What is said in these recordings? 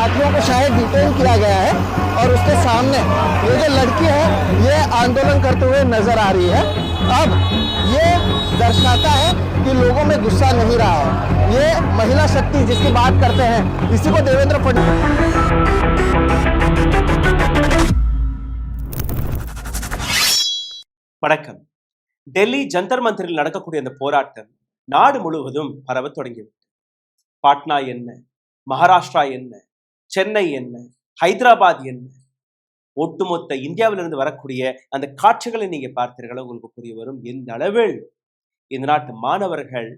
साथियों को शायद डिटेन किया गया है और उसके सामने ये जो लड़की है ये आंदोलन करते हुए नजर आ रही है। अब ये दर्शाता है कि लोगों में गुस्सा नहीं रहा है। ये महिला शक्ति जिसकी बात करते हैं, इसी को देवेंद्र फडणवीस வணக்கம். டெல்லி ஜந்தர் மந்தரில் நடக்கக்கூடிய அந்த போராட்டம் நாடு முழுவதும் பரவ தொடங்கிவிட்டது. பாட்னா என்ன, மகாராஷ்டிரா என்ன, சென்னை என்ன, ஹைதராபாத் என்ன, ஒட்டுமொத்த இந்தியாவிலிருந்து வரக்கூடிய அந்த காட்சிகளை நீங்க பார்த்தீர்களோ உங்களுக்கு புரிய வரும் எந்த அளவில் இந்த நாட்டு மாணவர்கள்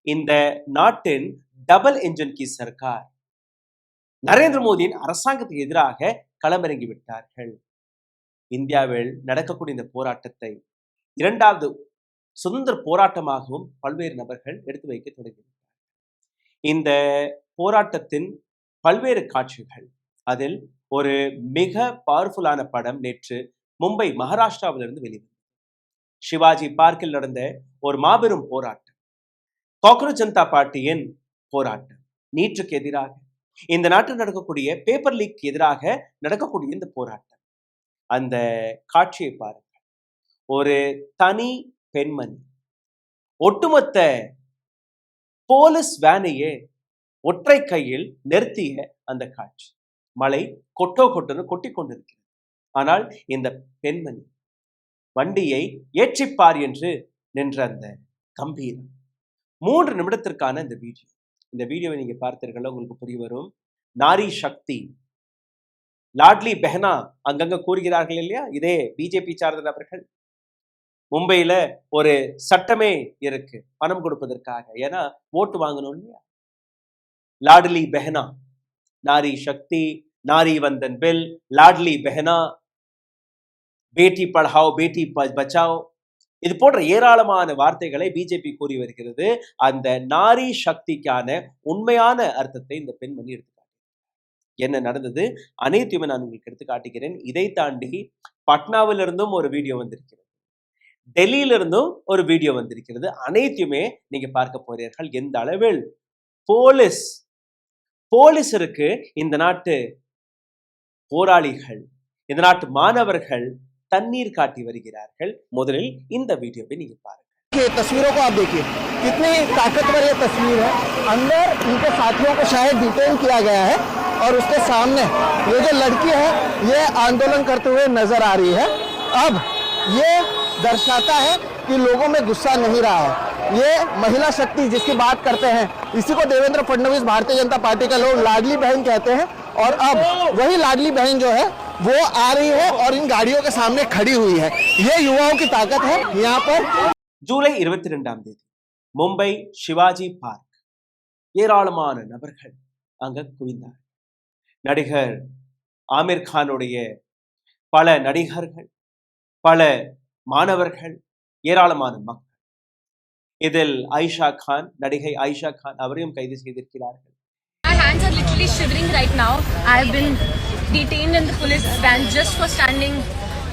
இந்த நாட்டின் டபுள் என்ஜின் கி சர்க்கார் நரேந்திர மோடியின் அரசாங்கத்துக்கு எதிராக களமிறங்கி விட்டார்கள். இந்தியாவில் நடக்கக்கூடிய இந்த போராட்டத்தை இரண்டாவது சுதந்திர போராட்டமாகவும் பல்வேறு நபர்கள் எடுத்து வைக்க தொடங்கினார். இந்த போராட்டத்தின் பல்வேறு காட்சிகள், அதில் ஒரு மிக பவர்ஃபுல்லான படம் நேற்று மும்பை மகாராஷ்டிராவிலிருந்து வெளிவந்தது. சிவாஜி பார்க்கில் நடந்த ஒரு மாபெரும் போராட்டம், காக்ரோச் ஜனதா பார்ட்டியின் போராட்டம், நீட்டுக்கு எதிராக, இந்த நாட்டில் நடக்கக்கூடிய பேப்பர் லீக் எதிராக நடக்கக்கூடிய இந்த போராட்டம். அந்த காட்சியை பாருங்கள். ஒரு தனி பெண்மணி ஒட்டுமொத்த போலீஸ் வேனையே ஒற்றை கையில் நிறுத்திய அந்த காட்சி. மழை கொட்டோன்னு கொட்டி கொண்டிருக்கிறது. ஆனால் இந்த பெண்மணி வண்டியை ஏற்றிப்பார் என்று நின்ற அந்த கம்பீரம். 3 நிமிடத்திற்கான இந்த வீடியோவை நீங்க பார்த்தீர்கள், உங்களுக்கு புரிய வரும். நாரி சக்தி, லாட்லி பெஹனா அங்கங்க கூறுகிறார்கள் இல்லையா, இதே பிஜேபி சார்ந்த நபர்கள். மும்பையில ஒரு சட்டமே இருக்கு பணம் கொடுப்பதற்காக, ஏன்னா ஓட்டு வாங்கணும் இல்லையா. லாட்லி பெஹனா, நாரி சக்தி, நாரி வந்தன் பில், லாட்லி பெஹனா, பேட்டி பढ़ाओ பேட்டி பச்சாओ, இது போன்ற ஏராளமான வார்த்தைகளை பிஜேபி கூறி வருகிறது. அந்த நாரி சக்திக்கான உண்மையான அர்த்தத்தை இந்த பெண்மணி எடுத்துக்காட்டு. என்ன நடந்தது அனைத்தையுமே நான் உங்களுக்கு எடுத்து காட்டுகிறேன். இதை தாண்டி பட்னாவிலிருந்தும் ஒரு வீடியோ வந்திருக்கிறது, டெல்லியிலிருந்தும் ஒரு வீடியோ வந்திருக்கிறது. அனைத்தையுமே நீங்க பார்க்க போறீர்கள். எந்த அளவில் போலீஸருக்கு இந்த நாட்டு போராளிகள், இந்த நாட்டு மாணவர்கள் தண்ணீர் காட்டி வருகிறார்கள். முதலில் இந்த வீடியோவை நீங்க பாருங்க. तस्वीरों को आप देखिए, कितनी ताकतवर ये तस्वीर है। अंदर इनके साथियों को शायद डिटेन किया गया है और उसके सामने ये जो लड़की है ये आंदोलन करते हुए नजर आ रही है। अब ये दर्शाता है कि लोगों में गुस्सा नहीं रहा है। ये महिला शक्ति जिसकी बात करते हैं, इसी को देवेंद्र फडणवीस भारतीय जनता पार्टी का लोग लाडली बहन कहते हैं। और अब वही लाडली बहन जो है वो आ रही है और इन गाड़ियों के सामने खड़ी हुई है। ये युवाओं की ताकत है। यहाँ पर ஜூலை 22ஆம் தேதி மும்பை சிவாஜி பார்க், ஏராளமான நபர்கள் அங்க குவிந்தார். நடிகர் ஆமீர் கானுடைய பல நடிகர்கள், பல மாணவர்கள், ஏராளமான மக்கள். இதில் ஆயிஷா கான், நடிகை ஆயிஷா கான் அவரையும் கைது செய்திருக்கிறார்கள். My hands are literally shivering right now. I have been detained in the police van just for standing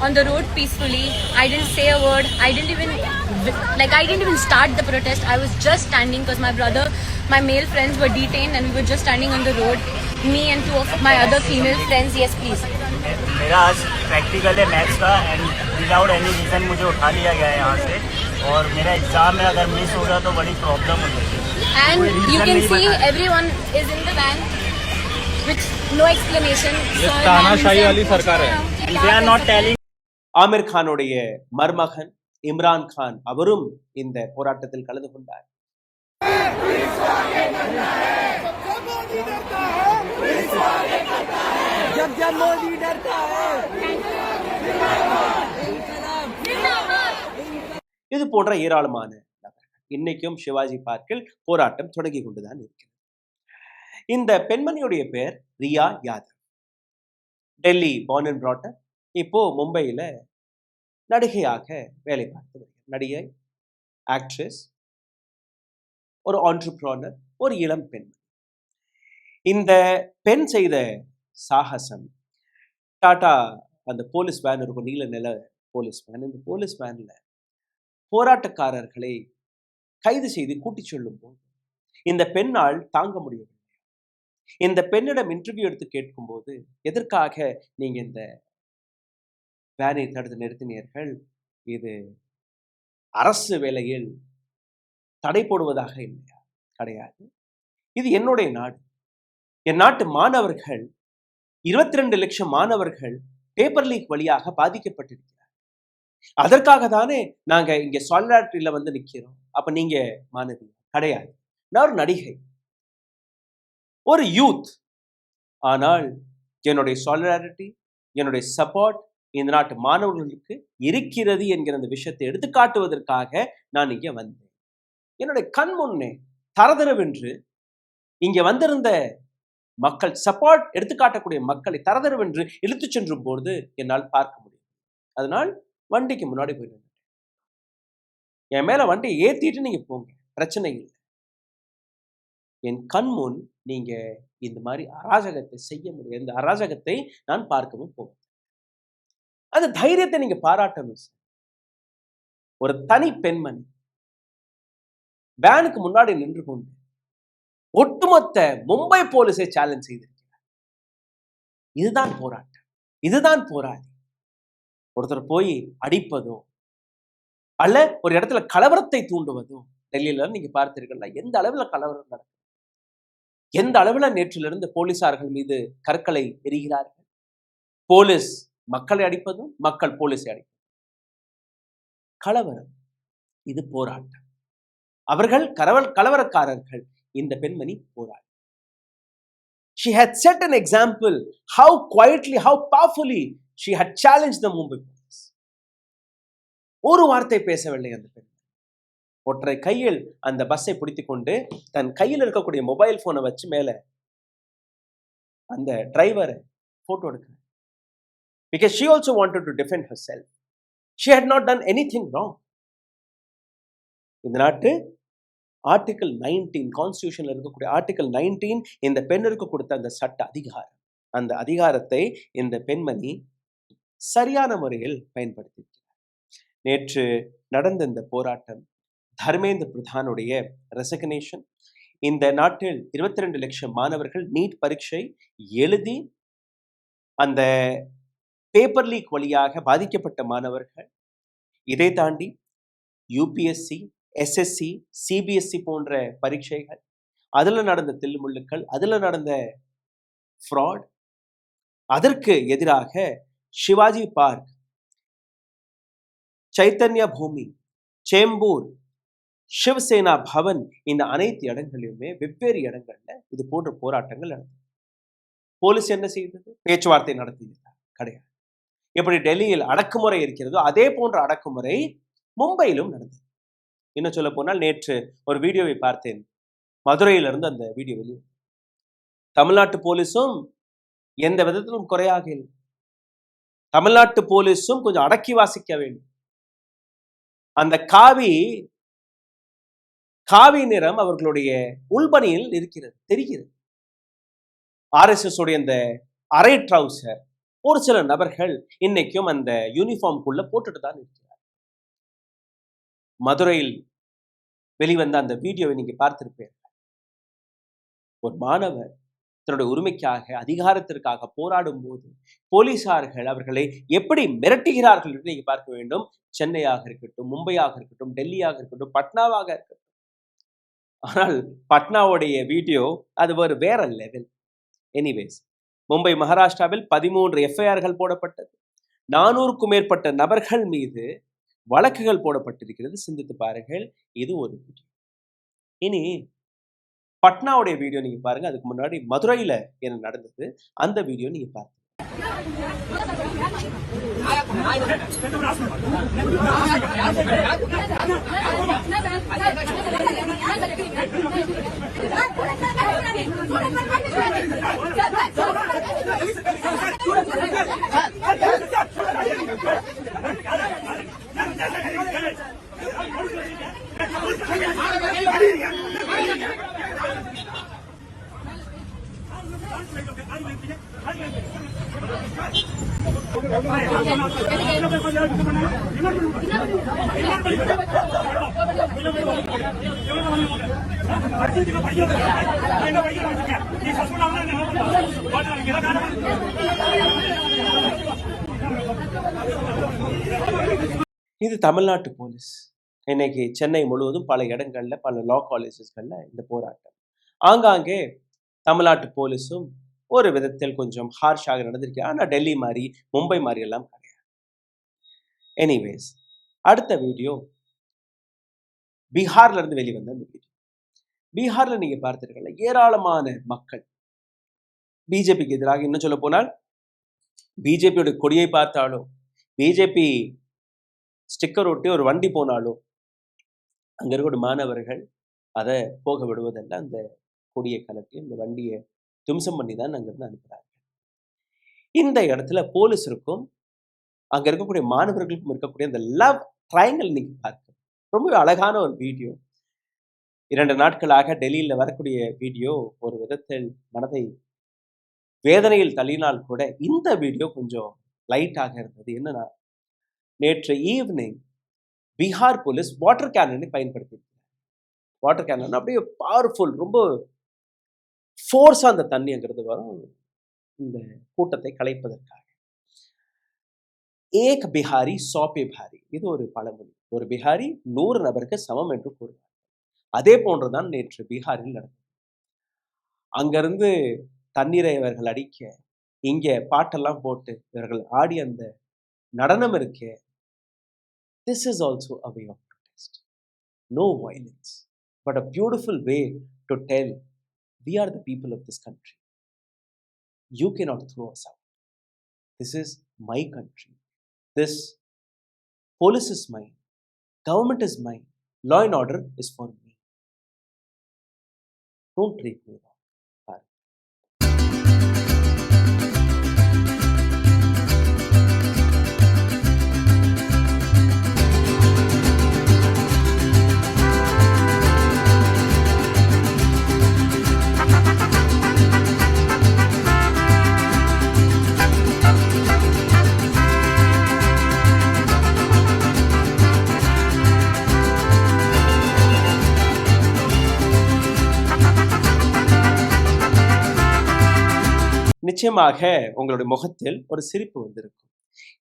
on the road peacefully. I didn't say a word. I didn't even start the protest. I was just standing because my male friends were detained and we were just standing on the road. Me and 2 of my other female friends. Yes, please. मेरा आज practical है maths का and without any reason मुझे उठा लिया गया है यहाँ से और मेरा एग्जाम में अगर मिस हो गया तो बड़ी प्रॉब्लम हो जाएगी. And you can see everyone is in the van with no explanation. ये तानाशाही वाली सरकार है. They are not telling. Aamir கானுடைய மருமகன் இம்ரான் கான் அவரும் இந்த போராட்டத்தில் கலந்து கொண்டார். இது போன்ற ஏராளமான நபர்கள் இன்னைக்கும் சிவாஜி பார்க்கில் போராட்டம் தொடங்கி கொண்டுதான் இருக்கிறது. இந்த பெண்மணியுடைய பெயர் Riya Yadav. Delhi born and brought up. இப்போ மும்பையில நடிகையாக வேலை பார்த்து வருகிறார். நடிகை, ஆக்ட்ரஸ், ஒரு ஆண்டர்பிரனர், ஒரு இளம் பெண். இந்த பெண் செய்த சாகசம், டாடா அந்த போலீஸ் வேன் இருக்கும், நீல நில போலீஸ் வேன். இந்த போலீஸ் வேன்ல போராட்டக்காரர்களை கைது செய்து கூட்டிச் செல்லும் போது இந்த பெண்ணால் தாங்க முடியவில்லை. இந்த பெண்ணிடம் இன்டர்வியூ எடுத்து கேட்கும்போது, எதற்காக நீங்க இந்த வேனை தடுத்து நிறுத்தினீர்கள்? இது அரசு வேலையில் தடை போடுவதாக இல்லையா? கிடையாது. இது என்னுடைய நாடு. என் நாட்டு மாணவர்கள் 22 லட்சம் மாணவர்கள் பேப்பர் லீக் வழியாக பாதிக்கப்பட்டிருக்கிறார். அதற்காக தானே நாங்க இங்க சாலிடாரிட்டியில வந்து நிக்கிறோம். அப்ப நீங்க மாணவி கிடையாது. நான் ஒரு நடிகை, ஒரு யூத். ஆனால் என்னுடைய சாலிடாரிட்டி, என்னுடைய சப்போர்ட் இந்த நாட்டு மாணவர்களுக்கு இருக்கிறது என்கிற அந்த விஷயத்தை எடுத்து காட்டுவதற்காக நான் இங்க வந்தேன். என்னுடைய கண் முன்னே தரதரவென்று இங்க வந்திருந்த மக்கள், சப்போர்ட் எடுத்துக்காட்டக்கூடிய மக்களை தரதரவென்று இழுத்து சென்றும் போது என்னால் பார்க்க முடியும். அதனால் வண்டிக்கு முன்னாடி போய் நின்னுட்டேன். என் மேல வண்டியை ஏத்திட்டு நீங்க போங்க, பிரச்சனை இல்லை. என் கண் முன் நீங்க இந்த மாதிரி அராஜகத்தை செய்ய முடியும். இந்த அராஜகத்தை நான் பார்க்கவும் போவேன். அந்த தைரியத்தை நீங்க பாராட்டணும் சார். ஒரு தனி பெண்மணி வேனுக்கு முன்னாடி நின்று கொண்டு ஒட்டுமொத்த மும்பை போலீஸை சேலஞ்ச் செய்திருக்கிறார். இதுதான் போராட்டம், இதுதான் போராடி. ஒருத்தர் போய் அடிப்பதோ அல்ல ஒரு இடத்துல கலவரத்தை தூண்டுவதோ, டெல்லியில நீங்க பார்த்தீர்களா எந்த அளவுல கலவரம் நடக்கும், எந்த அளவுல நேற்றிலிருந்து போலீசார்கள் மீது கற்களை எறிகிறார்கள். போலீஸ் மக்களை அடிப்பதும், மக்கள் போலீஸை அடிப்பதும் கலவரம். இது போராட்டம். அவர்கள் கலவரக்காரர்கள். இந்த பெண்மணி போராடி. She had set an example how quietly, how powerfully she had challenged the Mumbai police. ஒரு வார்த்தை பேசவில்லை அந்த பெண். ஒற்றை கையில் அந்த பஸ்ஸை பிடித்துக் கொண்டு தன் கையில் இருக்கக்கூடிய மொபைல் போனை வச்சு மேல அந்த டிரைவரை போட்டோ எடுக்கிறார். Because she also wanted to defend herself. She had not done anything wrong. இந்த நாட்டு ஆர்டிகல் 19 கான்ஸ்டிடியூஷன்ல இருக்கக்கூடிய ஆர்டிகல் 19 இந்த பெண்ணிற்கு கொடுத்த அந்த சட்ட அதிகாரம், அந்த அதிகாரத்தை இந்த பெண்மணி சரியான முறையில் பயன்படுத்தியிருக்கிறார். நேற்று நடந்த இந்த போராட்டம் தர்மேந்திர பிரதானுடைய ரெசிக்னேஷன். இந்த நாட்டில் 22 லட்சம் மாணவர்கள் நீட் பரீட்சை எழுதி அந்த பேப்பர் லீக் வழியாக பாதிக்கப்பட்ட மாணவர்கள். இதை தாண்டி யூபிஎஸ்சி, எஸ்எஸ்சி, சிபிஎஸ்சி போன்ற பரீட்சைகள், அதுல நடந்த தில்லுமுள்ளுக்கள், அதுல நடந்த ஃப்ராட், அதற்கு எதிராக சிவாஜி பார்க், சைத்தன்ய பூமி, சேம்பூர், சிவசேனா பவன், இந்த அனைத்து இடங்களிலுமே வெவ்வேறு இடங்கள்ல இது போன்ற போராட்டங்கள் நடந்தது. போலீஸ் என்ன செய்தது? பேச்சுவார்த்தை நடத்தியதா? கிடையாது. எப்படி டெல்லியில் அடக்குமுறை இருக்கிறதோ அதே போன்ற அடக்குமுறை மும்பையிலும் நடந்தது. இன்னும் சொல்ல போனால் நேற்று ஒரு வீடியோவை பார்த்தேன். மதுரையிலிருந்து அந்த வீடியோ வெளியே. தமிழ்நாட்டு போலீஸும் எந்த விதத்திலும் குறையாக இல்லை. தமிழ்நாட்டு போலீஸும் கொஞ்சம் அடக்கி வாசிக்க வேண்டும். அந்த காவி நிறம் அவர்களுடைய உள்பணியில் இருக்கிறது, தெரிகிறது. RSS உடைய அந்த அரை ட்ரவுசர் ஒரு சில நபர்கள் இன்னைக்கும் அந்த யூனிஃபார்ம்குள்ள போட்டுட்டு தான் இருக்கிறார். மதுரையில் வெளிவந்த அந்த வீடியோவை நீங்க பார்த்திருப்பீர்கள். ஒரு மாணவர் தன்னுடைய உரிமைக்காக, அதிகாரத்திற்காக போராடும் போது போலீசார்கள் அவர்களை எப்படி மிரட்டுகிறார்கள் என்று நீங்க பார்க்க வேண்டும். சென்னையாக இருக்கட்டும், மும்பையாக இருக்கட்டும், டெல்லியாக இருக்கட்டும், பட்னாவாக இருக்கட்டும். ஆனால் பட்னாவுடைய வீடியோ அது ஒரு வேற லெவல். எனிவேஸ், மும்பை மகாராஷ்டிராவில் 13 எஃப்ஐஆர்கள் போடப்பட்டது. 400க்கும் மேற்பட்ட நபர்கள் மீது வழக்குகள் போடப்பட்டிருக்கிறது. சிந்தித்து பாருங்கள். இது ஒரு வீடியோ. இனி பட்னாவுடைய வீடியோ நீங்க பாருங்க. அதுக்கு முன்னாடி மதுரையில என்ன நடந்தது அந்த வீடியோ நீங்க பாருங்க. Thank you. இது தமிழ்நாட்டு போலீஸ். இன்னைக்கு சென்னை முழுவதும் பல இடங்கள்ல, பல லா காலேஜஸ்கள்ல இந்த போராட்டம். ஆங்காங்கே தமிழ்நாட்டு போலீஸும் ஒரு விதத்தில் கொஞ்சம் ஹார்ஷாக நடந்திருக்கு. ஆனா டெல்லி மாதிரி, மும்பை மாதிரி எல்லாம் கிடையாது. எனிவேஸ், அடுத்த வீடியோ பீகார்ல இருந்து வெளிவந்த அந்த வீடியோ. பீகார்ல நீங்க பார்த்திருக்கல, ஏராளமான மக்கள் பிஜேபிக்கு எதிராக, இன்னும் சொல்ல போனால் பிஜேபியோட கொடியை பார்த்தாலோ, பிஜேபி ஸ்டிக்கர் ஒட்டி ஒரு வண்டி போனாலும் அங்க இருக்கிற மாணவர்கள் அதை போக விடுவதல்ல, அந்த கொடியை கலட்டி அந்த வண்டியை தும்சம் பண்ணி தான் அங்கிருந்து அனுப்புறாங்க. இந்த இடத்துல போலீஸருக்கும் அங்க இருக்கக்கூடிய மாணவர்களுக்கும் இருக்கக்கூடிய அந்த லவ் ட்ரையாங்கிள் நீங்க பார்க்க ரொம்ப அழகான ஒரு வீடியோ. 2 நாட்களாக டெல்லியில வரக்கூடிய வீடியோ ஒரு விதத்தில் மனதை வேதனையில் தள்ளினால் கூட இந்த வீடியோ கொஞ்சம் லைட்டாக இருந்தது. என்னன்னா, நேற்று ஈவினிங் பீகார் போலீஸ் வாட்டர் கேனனை பயன்படுத்தி, வாட்டர் கேனன் அப்படியே பவர்ஃபுல், ரொம்ப ஃபோர்ஸா அந்த தண்ணிங்கிறது வரும் இந்த கூட்டத்தை கலைப்பதற்காக. ஏக் பிஹாரி 100 पे भारी, இது ஒரு பழமொழி. ஒரு பிஹாரி 100 நபருக்கு சமம் என்று கூறுவார். அதே போன்றுதான் நேற்று பீகாரில் நடந்தது. அங்கிருந்து தண்ணீரை இவர்கள் அடிக்க, இங்க பாட்டெல்லாம் போட்டு இவர்கள் ஆடி அந்த நடனம் இருக்கே, this is also a way of protest. No violence, but a beautiful way to tell we are the people of this country. You cannot throw us out. This is my country. This police is mine. Government is mine. Law and order is for me. Don't treat me wrong. நிச்சயமாக உங்களுடைய முகத்தில் ஒரு சிரிப்பு வந்திருக்கும்.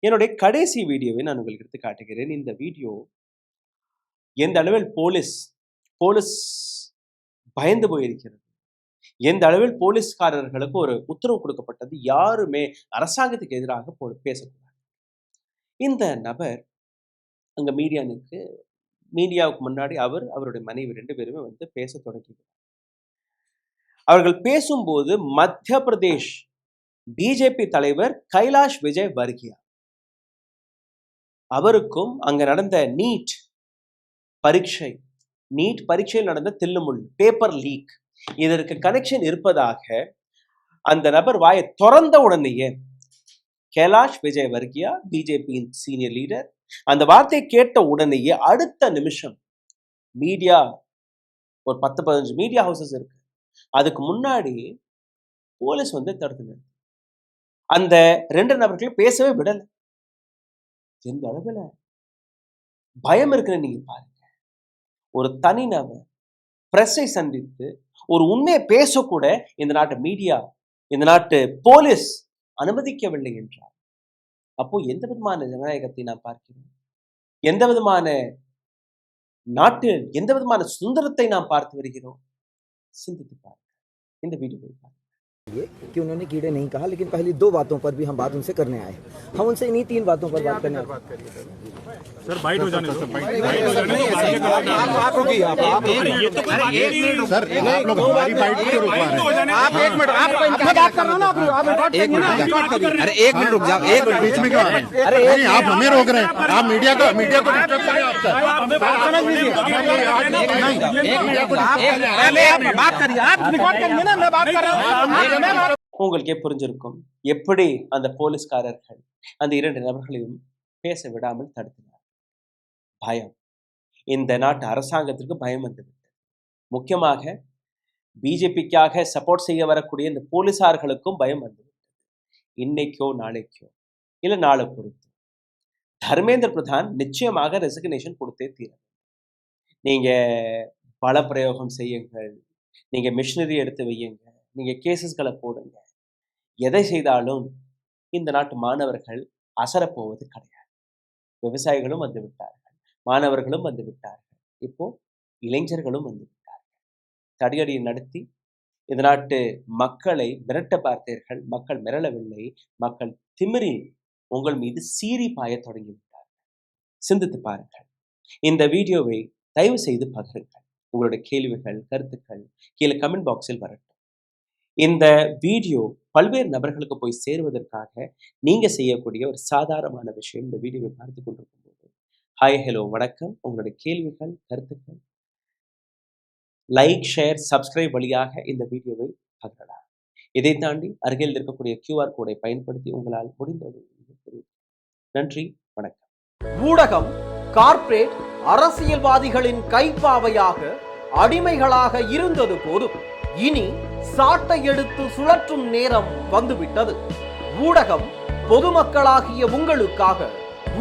என்னுடைய கடைசி வீடியோவை நான் உங்களுக்கு எடுத்து காட்டுகிறேன். இந்த வீடியோ எந்த அளவில் போலீஸ் பயந்து போயிருக்கிறது, எந்த அளவில் போலீஸ்காரர்களுக்கு ஒரு உத்தரவு கொடுக்கப்பட்டது, யாருமே அரசாங்கத்துக்கு எதிராக பேசக்கூடாது. இந்த நபர் அங்க மீடியாவுக்கு முன்னாடி அவருடைய மனைவி 2 பேருமே வந்து பேச தொடங்கினார். அவர்கள் பேசும்போது மத்திய பிரதேஷ் பிஜேபி தலைவர் கைலாஷ் விஜய் வர்கியா அவருக்கும் அங்க நடந்த நீட் பரீட்சையில் நடந்த தில்லுமுள்ளு, பேப்பர் லீக், இதற்கு கனெக்ஷன் இருப்பதாக அந்த நபர் வாயை திறந்த உடனேயே கைலாஷ் விஜய் வர்கியா, பிஜேபியின் சீனியர் லீடர், அந்த வார்த்தையை கேட்ட உடனேயே அடுத்த நிமிஷம் மீடியா, ஒரு 10-15 மீடியா ஹவுசஸ் இருக்கு, அதுக்கு முன்னாடி போலீஸ் வந்து தடுத்து அந்த 2 நபர்களையும் பேசவே விடல. எந்த அளவுல பயம் இருக்குன்னு நீங்க பாருங்க. ஒரு தனி நபர் பிரஸை சந்தித்து ஒரு உண்மையை பேசக்கூட இந்த நாட்டு மீடியா, இந்த நாட்டு போலீஸ் அனுமதிக்கவில்லை என்றார். அப்போ எந்த விதமான ஜனநாயகத்தை நாம் பார்க்கிறோம்? எந்த விதமான நாட்டில் எந்த விதமான சுதந்திரத்தை நாம் பார்த்து வருகிறோம்? சிந்தித்து பாருங்க. இந்த வீடியோ பாருங்க. कि उन्होंने कीड़े नहीं कहा, लेकिन पहली 2 बातों पर भी हम बात उनसे करने आए। हम उनसे इन्हीं 3 बातों पर बात करने आए। सर बाइट हो जाने दो, बाइट हो जाने दो। आप रुकिए, आप ये तो सर आप लोग हमारी बाइट क्यों रुकवा रहे हैं? आप 1 मिनट, आप बात कर रहे हो ना, आप 1 मिनट, अरे 1 मिनट रुक जाओ, 1 मिनट बीच में क्यों आ रहे हैं? अरे नहीं, आप हमें रोक रहे हैं, आप मीडिया को डिस्टर्ब कर रहे हैं। आप बात करिए, आप रिकॉर्ड करिए ना, मैं बात कर रहा हूँ। உங்களுக்கே புரிஞ்சிருக்கும் எப்படி அந்த போலீஸ்காரர்கள் அந்த 2 நபர்களையும் பேச விடாமல் தடுத்தினார். பயம், இந்த நாட்டு அரசாங்கத்திற்கு பயம் வந்துவிட்டது. முக்கியமாக பிஜேபிக்காக சப்போர்ட் செய்ய வரக்கூடிய இந்த போலீசார்களுக்கும் பயம் வந்துவிட்டது. இன்னைக்கோ நாளைக்கோ இல்லை நாளை பொறுத்து. தர்மேந்திர பிரதான் நிச்சயமாக ரெசிக்னேஷன் கொடுத்தே தீரும். நீங்க பல பிரயோகம் செய்யுங்கள், நீங்க மிஷினரி எடுத்து வையுங்க, நீங்க கேசஸ்களை போடுங்க, எதை செய்தாலும் இந்த நாட்டு மாணவர்கள் அசரப்போவது கிடையாது. விவசாயிகளும் வந்து விட்டார்கள், மாணவர்களும் வந்து விட்டார்கள், இப்போ இளைஞர்களும் வந்து விட்டார்கள். தடியடி நடத்தி இந்த நாட்டு மக்களை மிரட்ட பார்த்தீர்கள். மக்கள் மிரளவில்லை, மக்கள் திமிரி உங்கள் மீது சீறி பாய தொடங்கி விட்டார்கள். சிந்தித்து பாருங்கள். இந்த வீடியோவை தயவு செய்து பகிருங்கள். உங்களுடைய கேள்விகள், கருத்துக்கள் கீழே கமெண்ட் பாக்ஸில் வரட்டும். இந்த வீடியோ பல்வேறு நபர்களுக்கு போய் சேருவதற்காக நீங்க செய்யக்கூடிய ஒரு சாதாரணமான விஷயம். இந்த வீடியோவை பார்த்து கொண்டிருக்கும் போது ஹாய், ஹலோ, வணக்கம், உங்களுடைய கேள்விகள், கருத்துக்கள் லைக், ஷேர், சப்ஸ்கிரைப் வழியாக இந்த வீடியோவை பகிரலாம். இதை தாண்டி அருகில் இருக்கக்கூடிய QR கோடை பயன்படுத்தி உங்களால் முடிந்தது. நன்றி, வணக்கம். ஊடகம் கார்ப்பரேட் அரசியல்வாதிகளின் கைப்பாவையாக அடிமைகளாக இருந்தது போதும். இனி சாட்டை எடுத்து சுழற்றும் நேரம் வந்துவிட்டது. ஊடகம் பொதுமக்களாகிய உங்களுக்காக,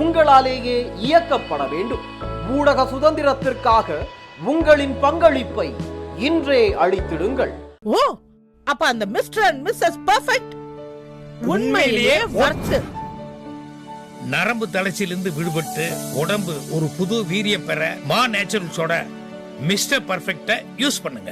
உங்களாலேயே இயக்கப்பட வேண்டும். ஊடக சுதந்திரத்திற்காக உங்களின் பங்களிப்பை இன்றே அளித்திடுங்கள். ஓ, அப்ப அந்த மிஸ்டர் அண்ட் மிஸ்ஸஸ் பெர்ஃபெக்ட் உண்மையிலேயே வர்த். நரம்பு தளர்ச்சியிலிருந்து விடுபட்டு உடம்பு ஒரு புது வீரியம் பெற மா நேச்சுரல்ஸோட மிஸ்டர் பெர்ஃபெக்ட்டை யூஸ் பண்ணுங்க.